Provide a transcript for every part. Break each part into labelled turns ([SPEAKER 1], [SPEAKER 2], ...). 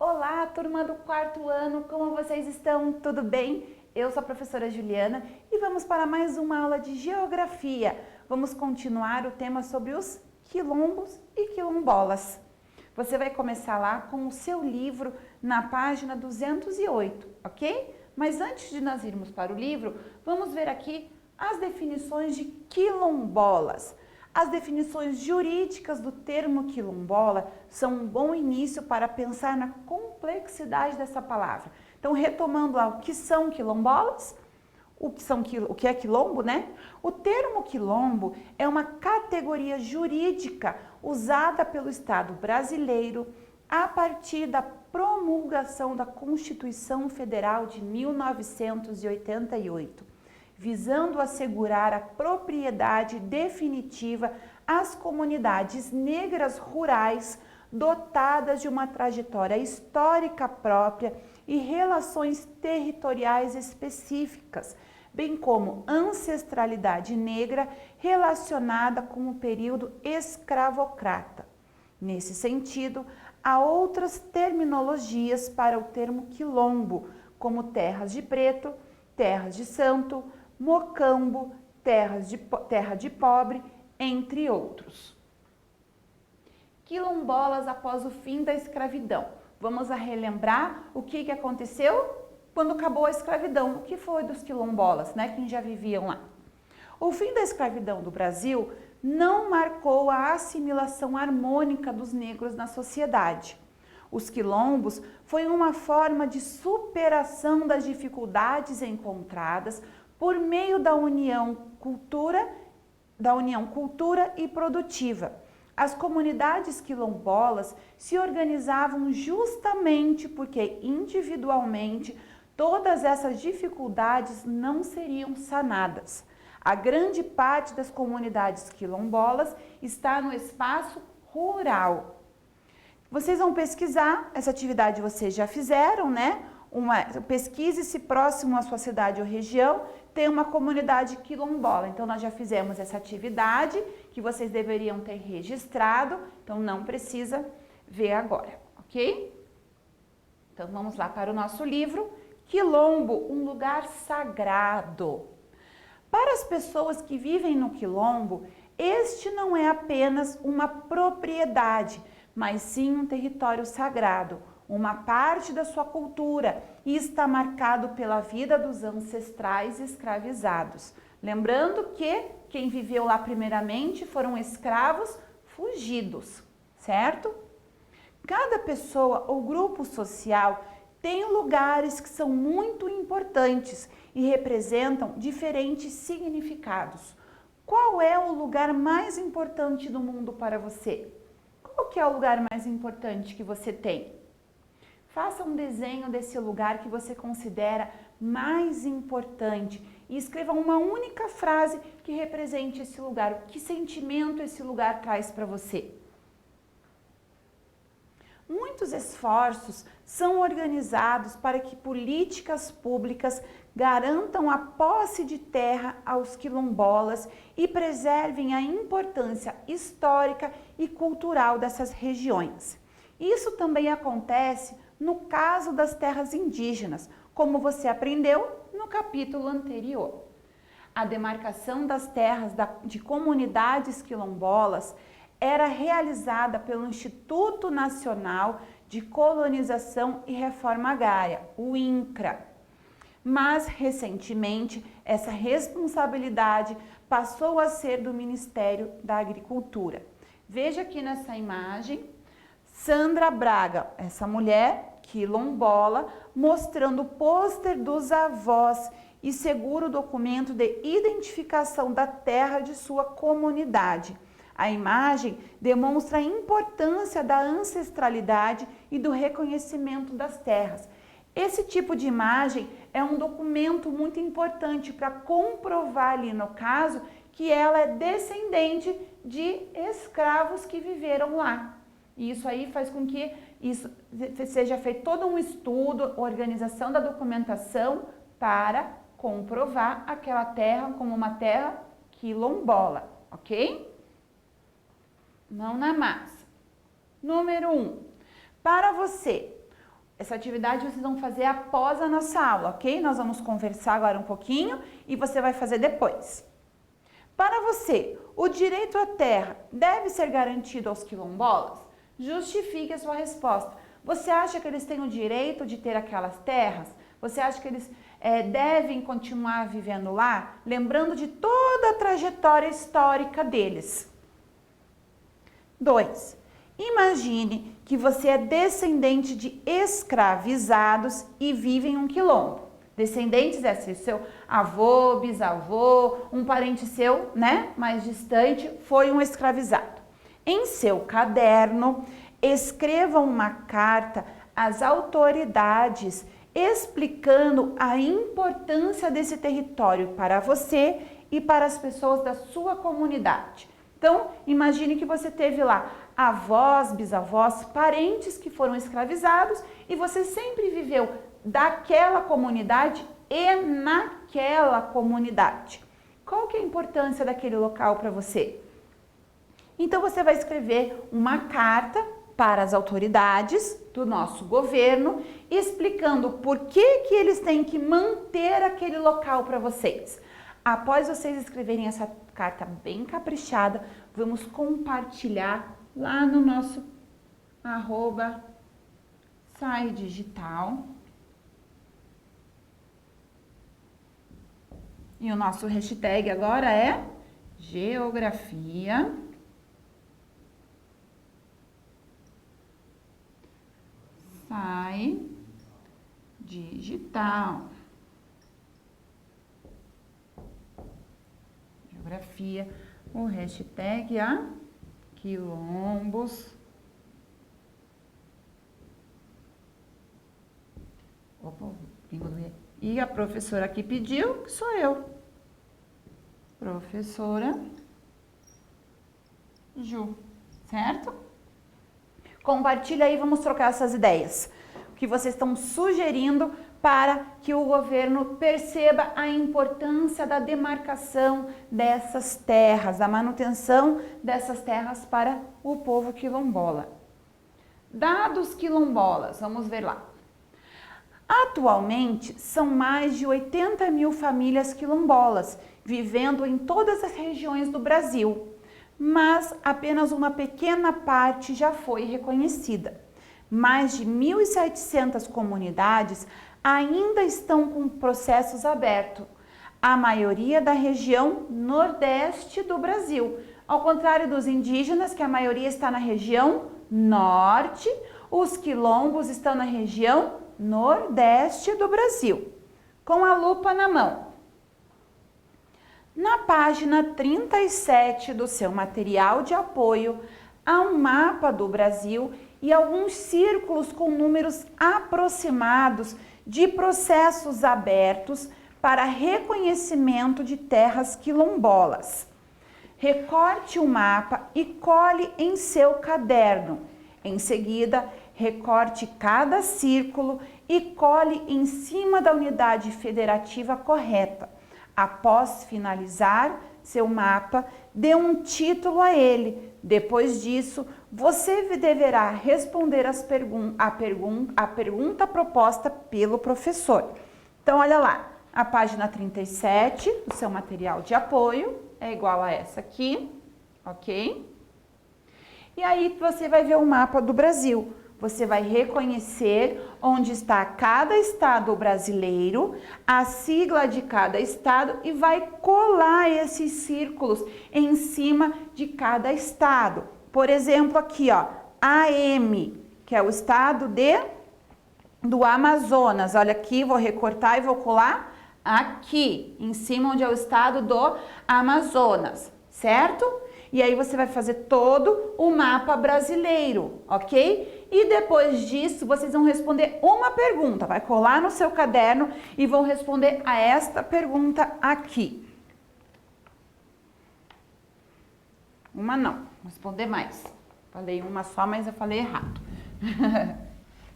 [SPEAKER 1] Olá, turma do quarto ano, como vocês estão? Tudo bem? Eu sou a professora Juliana e vamos para mais uma aula de geografia. Vamos continuar o tema sobre os quilombos e quilombolas. Você vai começar lá com o seu livro na página 208, ok? Mas antes de nós irmos para o livro, vamos ver aqui as definições de quilombolas. As definições jurídicas do termo quilombola são um bom início para pensar na complexidade dessa palavra. Então, retomando lá, o que são quilombolas? O que é quilombo, né? O termo quilombo é uma categoria jurídica usada pelo Estado brasileiro a partir da promulgação da Constituição Federal de 1988. Visando assegurar a propriedade definitiva às comunidades negras rurais dotadas de uma trajetória histórica própria e relações territoriais específicas, bem como ancestralidade negra relacionada com o período escravocrata. Nesse sentido, há outras terminologias para o termo quilombo, como terras de preto, terras de santo, mocambo, terra de pobre, entre outros. Quilombolas após o fim da escravidão. Vamos relembrar o que aconteceu quando acabou a escravidão. O que foi dos quilombolas, né? Quem já viviam lá. O fim da escravidão do Brasil não marcou a assimilação harmônica dos negros na sociedade. Os quilombos foi uma forma de superação das dificuldades encontradas por meio da união cultura e produtiva. As comunidades quilombolas se organizavam justamente porque individualmente todas essas dificuldades não seriam sanadas. A grande parte das comunidades quilombolas está no espaço rural. Vocês vão pesquisar, essa atividade vocês já fizeram, né? Pesquise-se próximo à sua cidade ou região, tem uma comunidade quilombola. Então, nós já fizemos essa atividade que vocês deveriam ter registrado, então não precisa ver agora, ok? Então, vamos lá para o nosso livro, Quilombo, um lugar sagrado. Para as pessoas que vivem no quilombo, este não é apenas uma propriedade, mas sim um território sagrado, uma parte da sua cultura e está marcado pela vida dos ancestrais escravizados. Lembrando que quem viveu lá primeiramente foram escravos fugidos, certo? Cada pessoa ou grupo social tem lugares que são muito importantes e representam diferentes significados. Qual é o lugar mais importante do mundo para você? Qual que é o lugar mais importante que você tem? Faça um desenho desse lugar que você considera mais importante e escreva uma única frase que represente esse lugar. Que sentimento esse lugar traz para você? Muitos esforços são organizados para que políticas públicas garantam a posse de terra aos quilombolas e preservem a importância histórica e cultural dessas regiões. Isso também acontece no caso das terras indígenas, como você aprendeu no capítulo anterior. A demarcação das terras de comunidades quilombolas era realizada pelo Instituto Nacional de Colonização e Reforma Agrária, o INCRA. Mas, recentemente, essa responsabilidade passou a ser do Ministério da Agricultura. Veja aqui nessa imagem, Sandra Braga, essa mulher quilombola, mostrando o pôster dos avós e seguro documento de identificação da terra de sua comunidade. A imagem demonstra a importância da ancestralidade e do reconhecimento das terras. Esse tipo de imagem é um documento muito importante para comprovar ali no caso que ela é descendente de escravos que viveram lá. E isso aí faz com que isso seja feito todo um estudo, organização da documentação para comprovar aquela terra como uma terra quilombola, ok? Mão na massa. Número 1. Para você, Essa atividade vocês vão fazer após a nossa aula, ok? Nós vamos conversar agora um pouquinho e você vai fazer depois. Para você, o direito à terra deve ser garantido aos quilombolas? Justifique a sua resposta. Você acha que eles têm o direito de ter aquelas terras? Você acha que eles devem continuar vivendo lá? Lembrando de toda a trajetória histórica deles. 2. Imagine que você é descendente de escravizados e vive em um quilombo. Descendentes é seu avô, bisavô, um parente seu, né, mais distante, foi um escravizado. Em seu caderno, escreva uma carta às autoridades explicando a importância desse território para você e para as pessoas da sua comunidade. Então, imagine que você teve lá avós, bisavós, parentes que foram escravizados e você sempre viveu daquela comunidade e naquela comunidade. Qual que é a importância daquele local para você? Então, você vai escrever uma carta para as autoridades do nosso governo, explicando por que eles têm que manter aquele local para vocês. Após vocês escreverem essa carta bem caprichada, vamos compartilhar lá no nosso @saidigital. E o nosso hashtag agora é Geografia Sai Digital. Geografia, o hashtag quilombos. Opa, e a professora aqui pediu, que sou eu. Professora Ju, certo? Compartilha aí, vamos trocar essas ideias. O que vocês estão sugerindo para que o governo perceba a importância da demarcação dessas terras, da manutenção dessas terras para o povo quilombola. Dados quilombolas, vamos ver lá. Atualmente, são mais de 80 mil famílias quilombolas, vivendo em todas as regiões do Brasil, mas apenas uma pequena parte já foi reconhecida. Mais de 1.700 comunidades ainda estão com processos abertos, a maioria da região nordeste do Brasil. Ao contrário dos indígenas, que a maioria está na região norte, os quilombos estão na região nordeste do Brasil. Com a lupa na mão. Na página 37 do seu material de apoio, há um mapa do Brasil e alguns círculos com números aproximados de processos abertos para reconhecimento de terras quilombolas. Recorte o mapa e cole em seu caderno. Em seguida, recorte cada círculo e cole em cima da unidade federativa correta. Após finalizar seu mapa, dê um título a ele. Depois disso, você deverá responder a pergunta proposta pelo professor. Então, olha lá, a página 37 do seu material de apoio é igual a essa aqui, ok? E aí você vai ver o mapa do Brasil. Você vai reconhecer onde está cada estado brasileiro, a sigla de cada estado e vai colar esses círculos em cima de cada estado. Por exemplo, aqui, ó, AM, que é o estado do Amazonas. Olha aqui, vou recortar e vou colar aqui, em cima onde é o estado do Amazonas, certo? E aí você vai fazer todo o mapa brasileiro, ok? E depois disso, vocês vão responder uma pergunta. Vai colar no seu caderno e vão responder a esta pergunta aqui. Uma não, vou responder mais. Falei uma só, mas eu falei errado.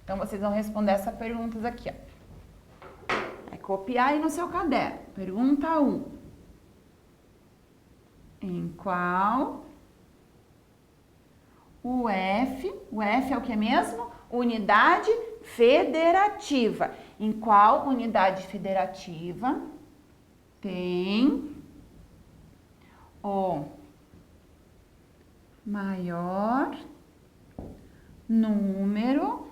[SPEAKER 1] Então, vocês vão responder essas perguntas aqui, ó. Vai copiar aí no seu caderno. Pergunta 1. Em qual o F é o que mesmo? Unidade federativa. Em qual unidade federativa tem o maior número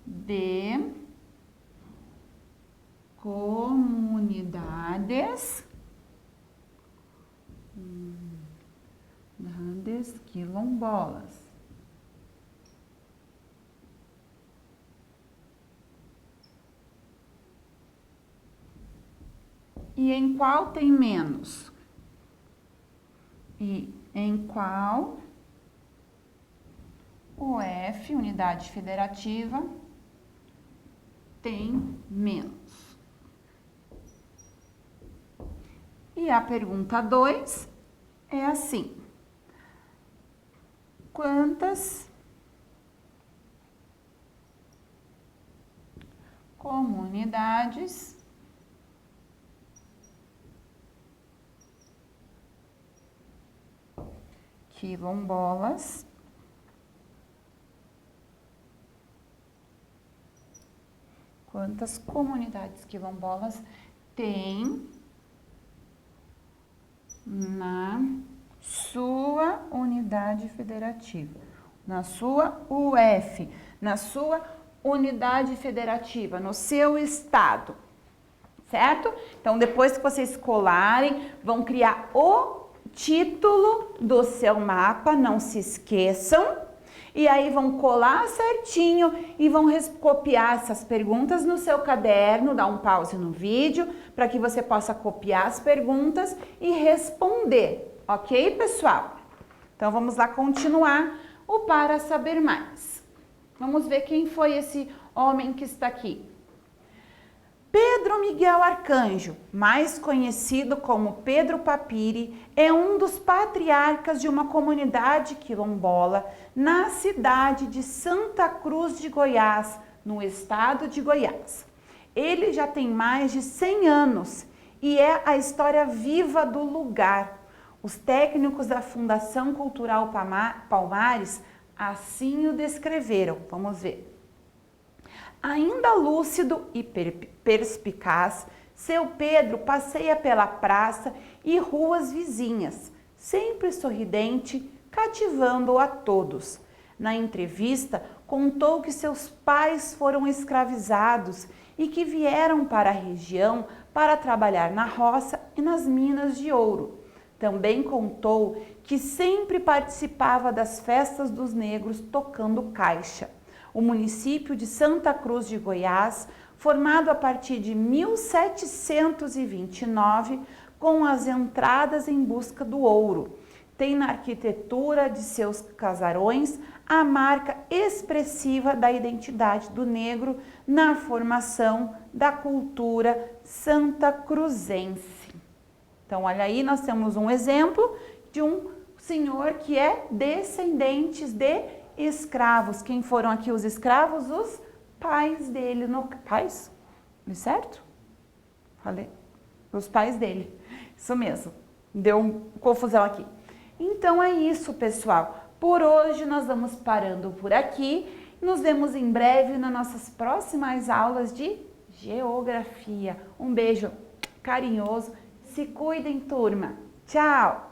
[SPEAKER 1] de comunidades quilombolas? E em qual tem menos? E em qual o F, unidade federativa, tem menos? E a pergunta 2 é assim: quantas comunidades quilombolas tem na sua unidade federativa, na sua UF, na sua unidade federativa, no seu estado, certo? Então, depois que vocês colarem, vão criar o título do seu mapa, não se esqueçam. E aí vão colar certinho e vão copiar essas perguntas no seu caderno, dar um pause no vídeo para que você possa copiar as perguntas e responder, ok, pessoal? Então vamos lá continuar o Para Saber Mais. Vamos ver quem foi esse homem que está aqui. Pedro Miguel Arcanjo, mais conhecido como Pedro Papiri, é um dos patriarcas de uma comunidade quilombola na cidade de Santa Cruz de Goiás, no estado de Goiás. Ele já tem mais de 100 anos e é a história viva do lugar. Os técnicos da Fundação Cultural Palmares assim o descreveram. Vamos ver. Ainda lúcido e perspicaz, seu Pedro passeia pela praça e ruas vizinhas, sempre sorridente, cativando a todos. Na entrevista, contou que seus pais foram escravizados e que vieram para a região para trabalhar na roça e nas minas de ouro. Também contou que sempre participava das festas dos negros tocando caixa. O município de Santa Cruz de Goiás, formado a partir de 1729, com as entradas em busca do ouro, tem na arquitetura de seus casarões a marca expressiva da identidade do negro na formação da cultura santacruzense. Então, olha aí, nós temos um exemplo de um senhor que é descendente de escravos. Quem foram aqui os escravos? Os pais dele. Pais? Certo? Falei? Os pais dele. Isso mesmo. Deu uma confusão aqui. Então é isso, pessoal. Por hoje nós vamos parando por aqui. Nos vemos em breve nas nossas próximas aulas de geografia. Um beijo carinhoso. Se cuidem, turma. Tchau!